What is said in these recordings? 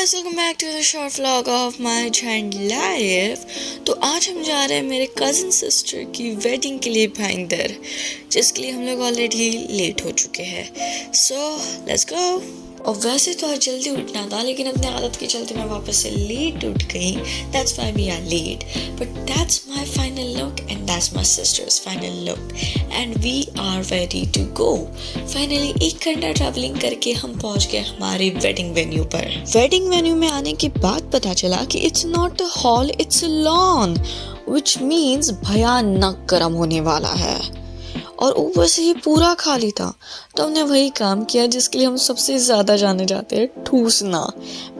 Guys, welcome back to the short vlog of my child life. तो आज हम जा रहे हैं मेरे कज़न सिस्टर की वेडिंग के लिए भाईंदर, जिसके लिए हम लोग ऑलरेडी लेट हो चुके हैं। So let's go. और वैसे तो आज जल्दी उठना था, लेकिन अपने आदत के चलते मैं वापस से लेट उठ गई। That's why we are late, but that's my final look and that's my sister's final look and we are ready to go. Finally 1 घंटा ट्रैवलिंग करके हम पहुंच गए हमारे वेडिंग वेन्यू पर। वेडिंग वेन्यू में आने के बाद पता चला कि it's not a hall, it's a lawn, which means भयानक गर्म होने वाला है। और ऊपर से ये पूरा खाली था। तो हमने वही काम किया जिसके लिए हम सबसे ज़्यादा जाने जाते हैं, ठूसना।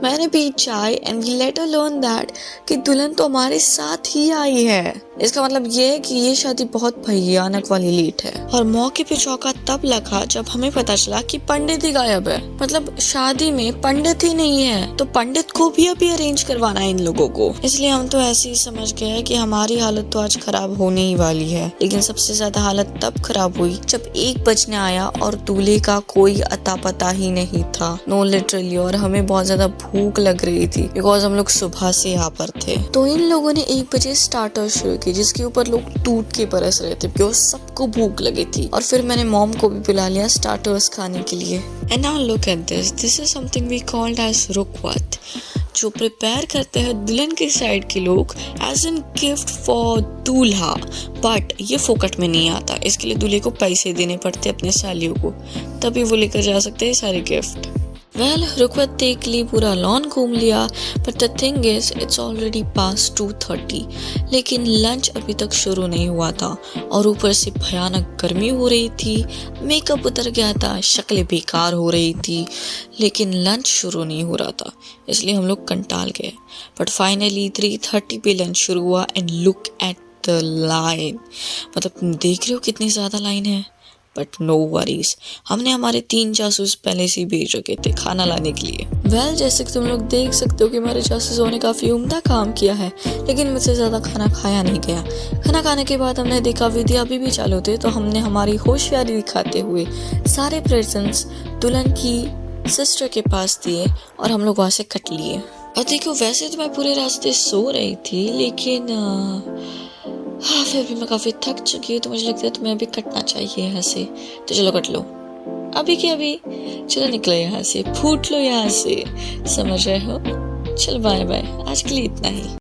मैंने पी चाय and we later learn that कि दुल्हन तो हमारे साथ ही आई है। इसका मतलब ये है कि ये शादी बहुत भयानक वाली लेट है। और मौके पे चौका तब लगा जब हमें पता चला कि पंडित ही गायब है। मतलब शादी में पंडित ही नहीं है, तो पंडित को भी अभी अरेंज करवाना है इन लोगों को। इसलिए हम तो ऐसे ही समझ गए कि हमारी हालत तो आज खराब होने ही वाली है। लेकिन सबसे ज्यादा हालत तब खराब हुई जब 1 बजने आया और दूल्हे का कोई अता पता ही नहीं था। Know literally. और हमें बहुत ज्यादा भूख लग रही थी बिकॉज हम लोग सुबह से यहाँ पर थे। तो इन लोगों ने 1 बजे स्टार्टर शुरू की, जिसके ऊपर लोग टूट के बरस रहे थे बिकॉज सबको भूख लगी थी। और फिर मैंने मॉम को भी बुला लिया स्टार्टर्स खाने के लिए। And now look at this is something we called as rukhwat, जो प्रिपेयर करते हैं दुल्हन के साइड के लोग as an gift for dulha. But ये फोकट में नहीं आता, इसके लिए दूल्हे को पैसे देने पड़ते अपने सालियों को, तभी वो लेकर जा सकते हैं सारे गिफ्ट। वेल, रुकवत देख ली, पूरा लॉन घूम लिया, but the thing is it's already past 2:30। लेकिन लंच अभी तक शुरू नहीं हुआ था और ऊपर से भयानक गर्मी हो रही थी। मेकअप उतर गया था, शक्लें बेकार हो रही थी, लेकिन लंच शुरू नहीं हो रहा था, इसलिए हम लोग कंटाल गए। बट फाइनली 3:30 पे लंच शुरू हुआ and look at the line. मतलब देख रहे हो कितनी ज़्यादा लाइन है। बट नो वरीज, हमने हमारे 3 जासूस पहले से ही भेज रखे थे खाना लाने के लिए। वेल, जैसे कि तुम लोग देख सकते हो कि हमारे जासूसों ने काफ़ी उम्दा काम किया है, लेकिन मुझसे ज़्यादा खाना खाया नहीं गया। खाना खाने के बाद हमने देखा विधि अभी भी चालू थे, तो हमने हमारी होशियारी दिखाते हुए सारे प्रेजेंट्स दुल्हन की सिस्टर के पास दिए और हम लोग वहाँ से कट लिए। और देखो, वैसे तो मैं पूरे रास्ते सो रही थी, लेकिन हाँ, फिर भी मैं काफ़ी थक चुकी हूँ, तो मुझे लगता है तुम्हें अभी कटना चाहिए यहाँ से। तो चलो कट लो, अभी के अभी। चलो निकलो यहाँ से, फूट लो यहाँ से, समझ रहे हो। चलो बाय बाय, आज के लिए इतना ही।